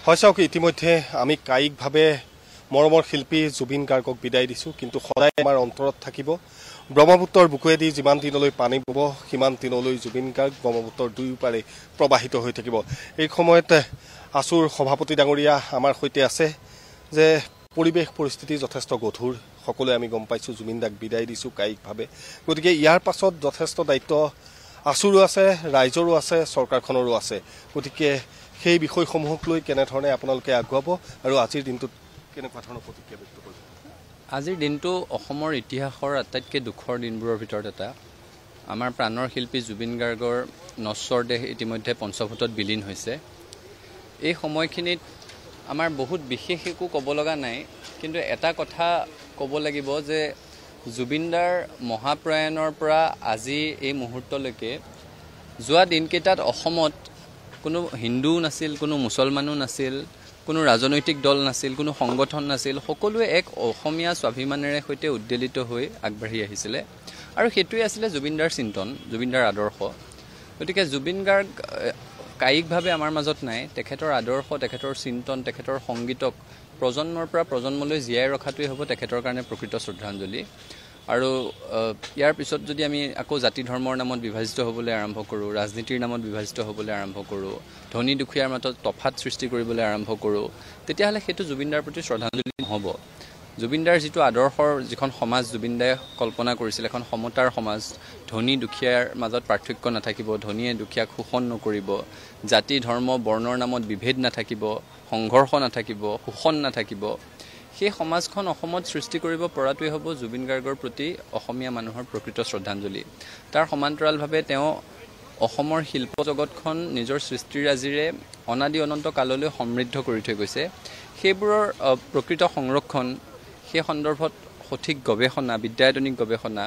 হয় চাওক, ইতিমধ্যে আমি কায়িকভাৱে মৰমৰ শিল্পী জুবিন গাৰ্গক বিদায় দিছোঁ, কিন্তু সদায় আমাৰ অন্তৰত থাকিব। ব্ৰহ্মপুত্ৰৰ বুকুৱেদি যিমান দিনলৈ পানী বব সিমান দিনলৈ জুবিন গাৰ্গ ব্ৰহ্মপুত্ৰৰ দুয়োপাৰে প্ৰবাহিত হৈ থাকিব। এই সময়ত আছুৰ সভাপতি ডাঙৰীয়া আমাৰ সৈতে আছে যে পৰিৱেশ পৰিস্থিতি যথেষ্ট গধুৰ, সকলোৱে আমি গম পাইছোঁ। জুবিন দাক বিদায় দিছোঁ কায়িকভাৱে, গতিকে ইয়াৰ পাছত যথেষ্ট দায়িত্ব আছুৰো আছে, ৰাইজৰো আছে, চৰকাৰখনৰো আছে। গতিকে সেই বিষয়সমূহক লৈ কেনেধৰণে আপোনালোকে আগুৱাব আৰু আজিৰ দিনটোত কেনেকুৱা ধৰণৰ প্ৰতিক্ৰিয়া ব্যক্ত কৰিব? আজিৰ দিনটো অসমৰ ইতিহাসৰ আটাইতকৈ দুখৰ দিনবোৰৰ ভিতৰত এটা। আমাৰ প্ৰাণৰ শিল্পী জুবিন গাৰ্গৰ নশ্বৰ দেহ ইতিমধ্যে পঞ্চভূতত বিলীন হৈছে। এই সময়খিনিত আমাৰ বহুত বিশেষ একো ক'ব লগা নাই, কিন্তু এটা কথা ক'ব লাগিব যে জুবিনদাৰ মহাপ্ৰয়াণৰ পৰা আজি এই মুহূৰ্তলৈকে যোৱা দিনকেইটাত অসমত কোনো হিন্দুও নাছিল, কোনো মুছলমানো নাছিল, কোনো ৰাজনৈতিক দল নাছিল, কোনো সংগঠন নাছিল। সকলোৱে এক অসমীয়া স্বাভিমানেৰে সৈতে উদ্বেলিত হৈ আগবাঢ়ি আহিছিলে আৰু সেইটোৱে আছিলে জুবিনদাৰ চিন্তন, জুবিনদাৰ আদৰ্শ। গতিকে জুবিন গাৰ্গ কায়িকভাৱে আমাৰ মাজত নাই। তেখেতৰ আদৰ্শ, তেখেতৰ চিন্তন, তেখেতৰ সংগীতক প্ৰজন্মৰ পৰা প্ৰজন্মলৈ জীয়াই ৰখাটোৱেই হ'ব তেখেতৰ কাৰণে প্ৰকৃত শ্ৰদ্ধাঞ্জলি। আৰু ইয়াৰ পিছত যদি আমি আকৌ জাতি ধৰ্মৰ নামত বিভাজিত হ'বলৈ আৰম্ভ কৰোঁ, ৰাজনীতিৰ নামত বিভাজিত হ'বলৈ আৰম্ভ কৰোঁ, ধনী দুখীয়াৰ মাজত তফাত সৃষ্টি কৰিবলৈ আৰম্ভ কৰোঁ, তেতিয়াহ'লে সেইটো জুবিনদাৰ প্ৰতি শ্ৰদ্ধাঞ্জলি নহ'ব। জুবিনদাৰ যিটো আদৰ্শৰ যিখন সমাজ জুবিনদাই কল্পনা কৰিছিল, এখন সমতাৰ সমাজ, ধনী দুখীয়াৰ মাজত পাৰ্থক্য নাথাকিব, ধনীয়ে দুখীয়াক শোষণ নকৰিব, জাতি ধৰ্ম বৰ্ণৰ নামত বিভেদ নাথাকিব, সংঘৰ্ষ নাথাকিব, শোষণ নাথাকিব, সেই সমাজখন অসমত সৃষ্টি কৰিব পৰাটোৱে হ'ব জুবিন গাৰ্গৰ প্ৰতি অসমীয়া মানুহৰ প্ৰকৃত শ্ৰদ্ধাঞ্জলি। তাৰ সমান্তৰালভাৱে তেওঁ অসমৰ শিল্প জগতখন নিজৰ সৃষ্টিৰাজিৰে অনাদি অনন্ত কাললৈ সমৃদ্ধ কৰি থৈ গৈছে। সেইবোৰৰ প্ৰকৃত সংৰক্ষণ, সেই সন্দৰ্ভত সঠিক গৱেষণা, বিদ্যায়তনিক গৱেষণা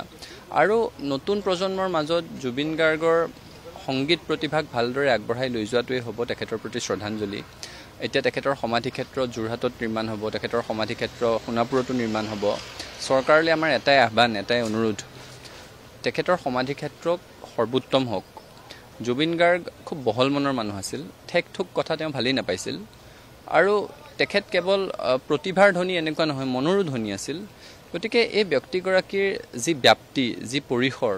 আৰু নতুন প্ৰজন্মৰ মাজত জুবিন গাৰ্গৰ সংগীত প্ৰতিভাক ভালদৰে আগবঢ়াই লৈ যোৱাটোৱে হ'ব তেখেতৰ প্ৰতি শ্ৰদ্ধাঞ্জলি। এতিয়া তেখেতৰ সমাধিক্ষেত্ৰ যোৰহাটত নিৰ্মাণ হ'ব, তেখেতৰ সমাধিক্ষেত্ৰ সোণাপুৰতো নিৰ্মাণ হ'ব। চৰকাৰলৈ আমাৰ এটাই আহ্বান, এটাই অনুৰোধ, তেখেতৰ সমাধিক্ষেত্ৰক সৰ্বোত্তম হওক। জুবিন গাৰ্গ খুব বহল মনৰ মানুহ আছিল, ঠেক ঠোক কথা তেওঁ ভালেই নাপাইছিল আৰু তেখেত কেৱল প্ৰতিভাৰ ধনী এনেকুৱা নহয়, মনৰো ধনী আছিল। গতিকে এই ব্যক্তিগৰাকীৰ যি ব্যাপ্তি, যি পৰিসৰ,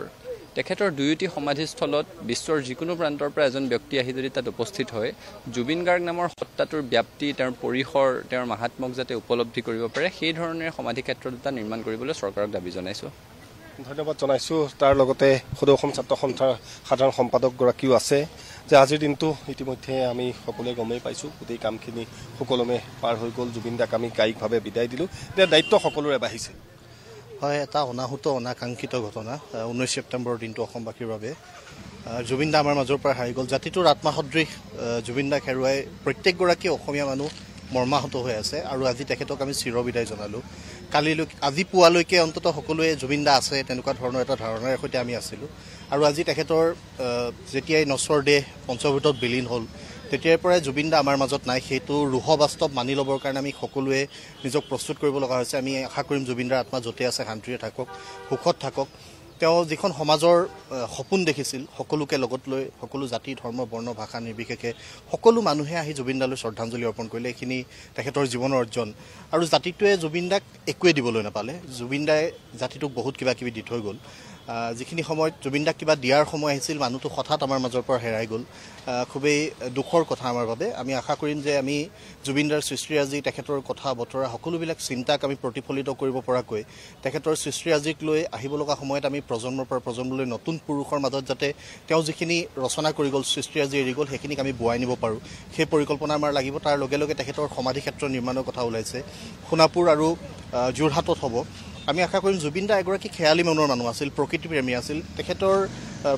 তেখেতৰ দুয়োটি সমাধিস্থলত বিশ্বৰ যিকোনো প্ৰান্তৰ পৰা এজন ব্যক্তি আহি যদি তাত উপস্থিত হয়, জুবিন গাৰ্গ নামৰ সত্তাটোৰ ব্যাপ্তি, তেওঁৰ পৰিসৰ, তেওঁৰ মাহাত্মক যাতে উপলব্ধি কৰিব পাৰে, সেই ধৰণে সমাধিক্ষেত্ৰ দুটা নিৰ্মাণ কৰিবলৈ চৰকাৰক দাবী জনাইছোঁ। ধন্যবাদ জনাইছোঁ। তাৰ লগতে সদৌ অসম ছাত্ৰ সন্থাৰ সাধাৰণ সম্পাদকগৰাকীও আছে যে আজিৰ দিনটো ইতিমধ্যে আমি সকলোৱে গমেই পাইছোঁ, গোটেই কামখিনি সুকলমে পাৰ হৈ গ'ল। জুবিন দাক আমি কায়িকভাৱে বিদায় দিলোঁ। এতিয়া দায়িত্ব সকলোৰে বাঢ়িছে। হয়, এটা অনাহুত অনাকাংক্ষিত ঘটনা 19 ছেপ্টেম্বৰৰ দিনটো অসমবাসীৰ বাবে। জুবিন দা আমাৰ মাজৰ পৰা হাৰি গ'ল। জাতিটোৰ আত্মসদৃশ জুবিন দাক হেৰুৱাই প্ৰত্যেকগৰাকী অসমীয়া মানুহ মৰ্মাহত হৈ আছে আৰু আজি তেখেতক আমি চিৰবিদায় জনালোঁ। আজি পুৱালৈকে অন্ততঃ সকলোৱে জুবিন দা আছে তেনেকুৱা ধৰণৰ এটা ধাৰণাৰ সৈতে আমি আছিলোঁ আৰু আজি তেখেতৰ যেতিয়াই নশ্বৰ দেহ পঞ্চভূতত বিলীন হ'ল, তেতিয়াৰ পৰাই জুবিন দা আমাৰ মাজত নাই। সেইটো ৰুহ বাস্তৱ মানি ল'বৰ কাৰণে আমি সকলোৱে নিজক প্ৰস্তুত কৰিব লগা হৈছে। আমি আশা কৰিম জুবিন দাৰ আত্মা য'তে আছে শান্তিৰে থাকক, সুখত থাকক। তেওঁ যিখন সমাজৰ সপোন দেখিছিল, সকলোকে লগত লৈ, সকলো জাতি ধৰ্ম বৰ্ণ ভাষা নিৰ্বিশেষে সকলো মানুহে আহি জুবিন দালৈ শ্ৰদ্ধাঞ্জলি অৰ্পণ কৰিলে। এইখিনি তেখেতৰ জীৱনৰ অৰ্জন আৰু জাতিটোৱে জুবিন দাক একোৱে দিবলৈ নাপালে। জুবিন দাই জাতিটোক বহুত কিবা কিবি দি থৈ গ'ল। যিখিনি সময়ত জুবিন দাক কিবা দিয়াৰ সময় আহিছিল, মানুহটো হঠাৎ আমাৰ মাজৰ পৰা হেৰাই গ'ল। খুবেই দুখৰ কথা আমাৰ বাবে। আমি আশা কৰিম যে আমি জুবিন দাৰ সৃষ্টিৰাজি, তেখেতৰ কথা বতৰা সকলোবিলাক চিন্তাক আমি প্ৰতিফলিত কৰিব পৰাকৈ তেখেতৰ সৃষ্টিৰাজিক লৈ আহিব লগা সময়ত আমি প্ৰজন্মৰ পৰা প্ৰজন্মলৈ নতুন পুৰুষৰ মাজত যাতে তেওঁ যিখিনি ৰচনা কৰি গ'ল, সৃষ্টিৰাজি এৰি গ'ল, সেইখিনিক আমি বোৱাই নিব পাৰোঁ, সেই পৰিকল্পনা আমাৰ লাগিব। তাৰ লগে লগে তেখেতৰ সমাধিক্ষেত্ৰ নিৰ্মাণৰ কথা ওলাইছে, সোণাপুৰ আৰু যোৰহাটত হ'ব। আমি আশা কৰিম জুবিন দা এগৰাকী খেয়ালী মনৰ মানুহ আছিল, প্ৰকৃতিপ্ৰেমী আছিল। তেখেতৰ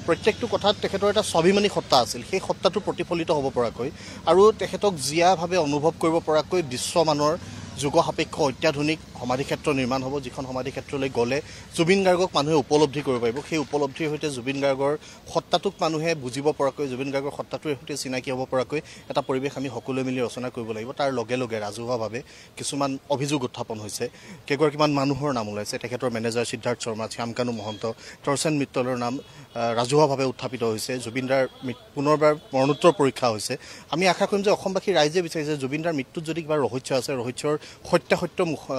প্ৰত্যেকটো কথাত তেখেতৰ এটা স্বাভিমানী সত্তা আছিল, সেই সত্তাটো প্ৰতিফলিত হ'ব পৰাকৈ আৰু তেখেতক জীয়াভাৱে অনুভৱ কৰিব পৰাকৈ বিশ্বমানৰ যুগ সাপেক্ষ অত্যাধুনিক সমাধিক্ষেত্ৰ নিৰ্মাণ হ'ব, যিখন সমাধিক্ষেত্ৰলৈ গ'লে জুবিন গাৰ্গক মানুহে উপলব্ধি কৰিব পাৰিব। সেই উপলব্ধিৰ সৈতে জুবিন গাৰ্গৰ সত্তাটোক মানুহে বুজিব পৰাকৈ, জুবিন গাৰ্গৰ সত্তাটোৰ সৈতে চিনাকি হ'ব পৰাকৈ এটা পৰিৱেশ আমি সকলোৱে মিলি ৰচনা কৰিব লাগিব। তাৰ লগে লগে ৰাজহুৱাভাৱে কিছুমান অভিযোগ উত্থাপন হৈছে, কেইগৰাকীমান মানুহৰ নাম ওলাইছে। তেখেতৰ মেনেজাৰ সিদ্ধাৰ্থ শৰ্মা, শ্যামকানু মহন্ত, তৰ্চেন মিত্তলৰ নাম ৰাজহুৱাভাৱে উত্থাপিত হৈছে। জুবিনদাৰ পুনৰবাৰ মৰণোত্তৰ পৰীক্ষা হৈছে। আমি আশা কৰিম যে অসমবাসী ৰাইজে বিচাৰিছে জুবিনদাৰ মৃত্যুত যদি কিবা ৰহস্য আছে, ৰহস্যৰ সত্যাসত্য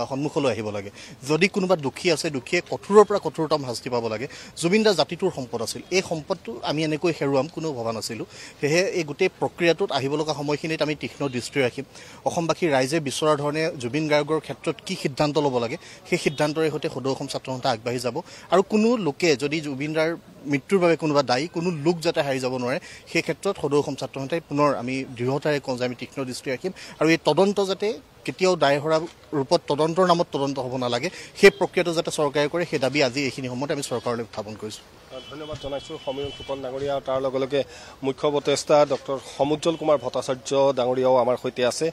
সন্মুখলৈ আহিব লাগে। যদি কোনোবা দোষী আছে, দোষীয়ে কঠোৰৰ পৰা কঠোৰতম শাস্তি পাব লাগে। জুবিনদাৰ জাতিটোৰ সম্পদ আছিল, এই সম্পদটো আমি এনেকৈ হেৰুৱাম কোনেও ভবা নাছিলোঁ। সেয়েহে এই গোটেই প্ৰক্ৰিয়াটোত আহিব লগা সময়খিনিত আমি তীক্ষ্ণ দৃষ্টি ৰাখিম। অসমবাসী ৰাইজে বিচৰাৰ ধৰণে জুবিন গাৰ্গৰ ক্ষেত্ৰত কি সিদ্ধান্ত ল'ব লাগে, সেই সিদ্ধান্তৰে সৈতে সদৌ অসম ছাত্ৰ সন্থা আগবাঢ়ি যাব। আৰু কোনো লোকে যদি জুবিনদাৰ মৃত্যুৰ বাবে কোনোবা দায়ী, কোনো লোক যাতে হাৰি যাব নোৱাৰে, সেই ক্ষেত্ৰত সদৌ অসম ছাত্ৰ সন্থাই পুনৰ আমি দৃঢ়তাৰে কওঁ যে আমি তীক্ষ্ণ দৃষ্টি ৰাখিম। আৰু এই তদন্ত যাতে কেতিয়াও দায়হৰা ৰূপত তদন্তৰ নামত তদন্ত হ'ব নালাগে, সেই প্ৰক্ৰিয়াটো যাতে চৰকাৰে কৰে, সেই দাবী আজি এইখিনি সময়ত আমি চৰকাৰলৈ উত্থাপন কৰিছোঁ। ধন্যবাদ জনাইছোঁ সমীৰণ ফুকন ডাঙৰীয়া। আৰু তাৰ লগে লগে মুখ্য উপদেষ্টা ডক্টৰ সমুজ্জ্বল কুমাৰ ভট্টাচাৰ্য ডাঙৰীয়াও আমাৰ সৈতে আছে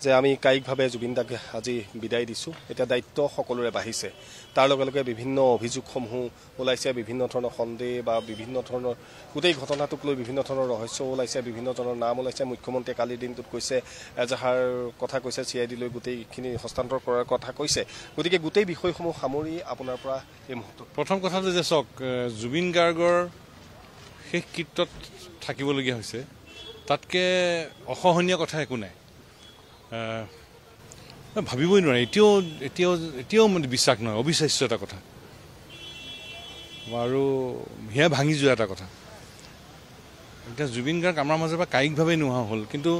যে আমি কায়িকভাৱে জুবিনদাক আজি বিদায় দিছোঁ। এতিয়া দায়িত্ব সকলোৰে বাঢ়িছে। তাৰ লগে লগে বিভিন্ন অভিযোগসমূহ ওলাইছে, বিভিন্ন ধৰণৰ সন্দেহ বা বিভিন্ন ধৰণৰ গোটেই ঘটনাটোক লৈ বিভিন্ন ধৰণৰ ৰহস্য ওলাইছে, বিভিন্নজনৰ নাম ওলাইছে। মুখ্যমন্ত্ৰীয়ে কালিৰ দিনটোত কৈছে, এজাহাৰ কথা কৈছে, CID লৈ গোটেইখিনি হস্তান্তৰ কৰাৰ কথা কৈছে। গতিকে গোটেই বিষয়সমূহ সামৰি আপোনাৰ পৰা এই মুহূৰ্তত প্ৰথম কথাটো যে চাওক, জুবিন গাৰ্গৰ শেষ কৃত্যত থাকিবলগীয়া হৈছে, তাতকৈ অসহনীয় কথা একো নাই। ভাবিবই নোৱাৰে, এতিয়াও মানে বিশ্বাস নহয়, অবিশ্বাস্য এটা কথা আৰু সেয়া ভাঙি যোৱা এটা কথা। এতিয়া জুবিন গাৰ্গ আমাৰ মাজৰ পৰা কায়িকভাৱে নোহোৱা হ'ল, কিন্তু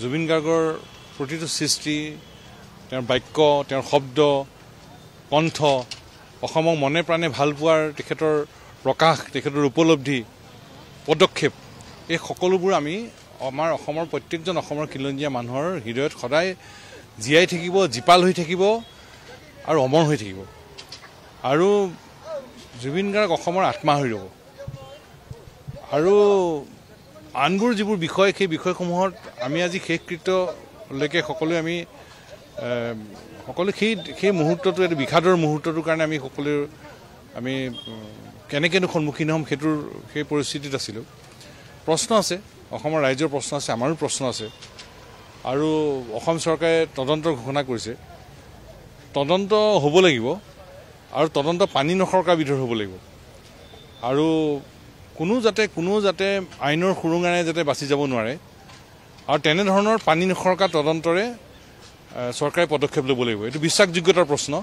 জুবিন গাৰ্গৰ প্ৰতিটো সৃষ্টি, তেওঁৰ বাক্য, তেওঁৰ শব্দ, কণ্ঠ, অসমক মনে প্ৰাণে ভাল পোৱাৰ তেখেতৰ প্ৰকাশ, তেখেতৰ উপলব্ধি, পদক্ষেপ, এই সকলোবোৰ আমি আমাৰ অসমৰ প্ৰত্যেকজন অসমৰ খিলঞ্জীয়া মানুহৰ হৃদয়ত সদায় জীয়াই থাকিব, জীপাল হৈ থাকিব আৰু অমৰ হৈ থাকিব। আৰু জুবিন গাৰ্গ অসমৰ আত্মা হৈ ৰ'ব। আৰু আনবোৰ যিবোৰ বিষয়, সেই বিষয়সমূহত আমি আজি শেষকৃত্যলৈকে সকলোৱে সেই মুহূৰ্তটো, এইটো বিষাদৰ মুহূৰ্তটোৰ কাৰণে আমি সকলোৱে কেনেকৈনো সন্মুখীন হ'ম সেই পৰিস্থিতিত আছিলোঁ। প্ৰশ্ন আছে, অসমৰ ৰাইজৰ প্ৰশ্ন আছে, আমাৰো প্ৰশ্ন আছে। আৰু অসম চৰকাৰে তদন্তৰ ঘোষণা কৰিছে। তদন্ত হ'ব লাগিব আৰু তদন্ত পানী নসৰকা বিধৰ হ'ব লাগিব। আৰু কোনো যাতে আইনৰ সুৰুঙাৰে যাতে বাচি যাব নোৱাৰে। আৰু তেনেধৰণৰ পানী নসৰকা তদন্তৰে চৰকাৰে পদক্ষেপ ল'ব লাগিব। এইটো বিশ্বাসযোগ্যতাৰ প্ৰশ্ন।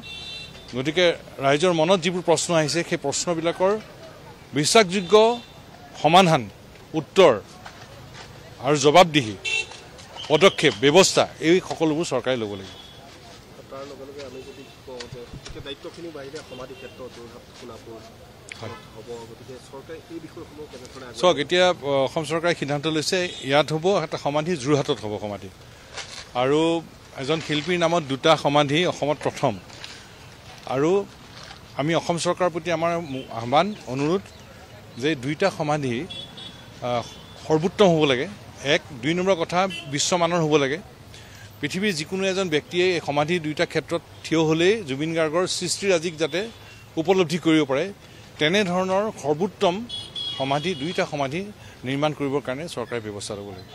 গতিকে ৰাইজৰ মনত যিবোৰ প্ৰশ্ন আহিছে, সেই প্ৰশ্নবিলাকৰ বিশ্বাসযোগ্য সমাধান, উত্তৰ আৰু জবাবদিহি, পদক্ষেপ, ব্যৱস্থা, এই সকলোবোৰ চৰকাৰে ল'ব লাগিব। তাৰ লগে লগে আমি যদি কওঁ যে এতিয়া দায়িত্বখিনি বাহিৰে সমাধি ক্ষেত্ৰ যোৰহাট সোণাপুৰ হ'ব, গতিকে চৰকাৰে এই বিষয়সমূহ কেনেধৰণে চাওক, এতিয়া অসম চৰকাৰে সিদ্ধান্ত লৈছে ইয়াত হ'ব এটা সমাধি, যোৰহাটত হ'ব সমাধি। আৰু এজন শিল্পীৰ নামত 2টা সমাধি অসমত প্ৰথম। আৰু আমি অসম চৰকাৰৰ প্ৰতি আমাৰ আহ্বান, অনুৰোধ যে 2টা সমাধি সৰ্বোত্তম হ'ব লাগে। 2 নম্বৰ কথা, বিশ্বমানৰ হ'ব লাগে। পৃথিৱীৰ যিকোনো এজন ব্যক্তিয়ে এই সমাধি 2টা ক্ষেত্ৰত থিয় হ'লেই জুবিন গাৰ্গৰ সৃষ্টিৰাজিক যাতে উপলব্ধি কৰিব পাৰে, তেনেধৰণৰ সৰ্বোত্তম সমাধি, 2টা সমাধি নিৰ্মাণ কৰিবৰ কাৰণে চৰকাৰে ব্যৱস্থা ল'ব লাগিব।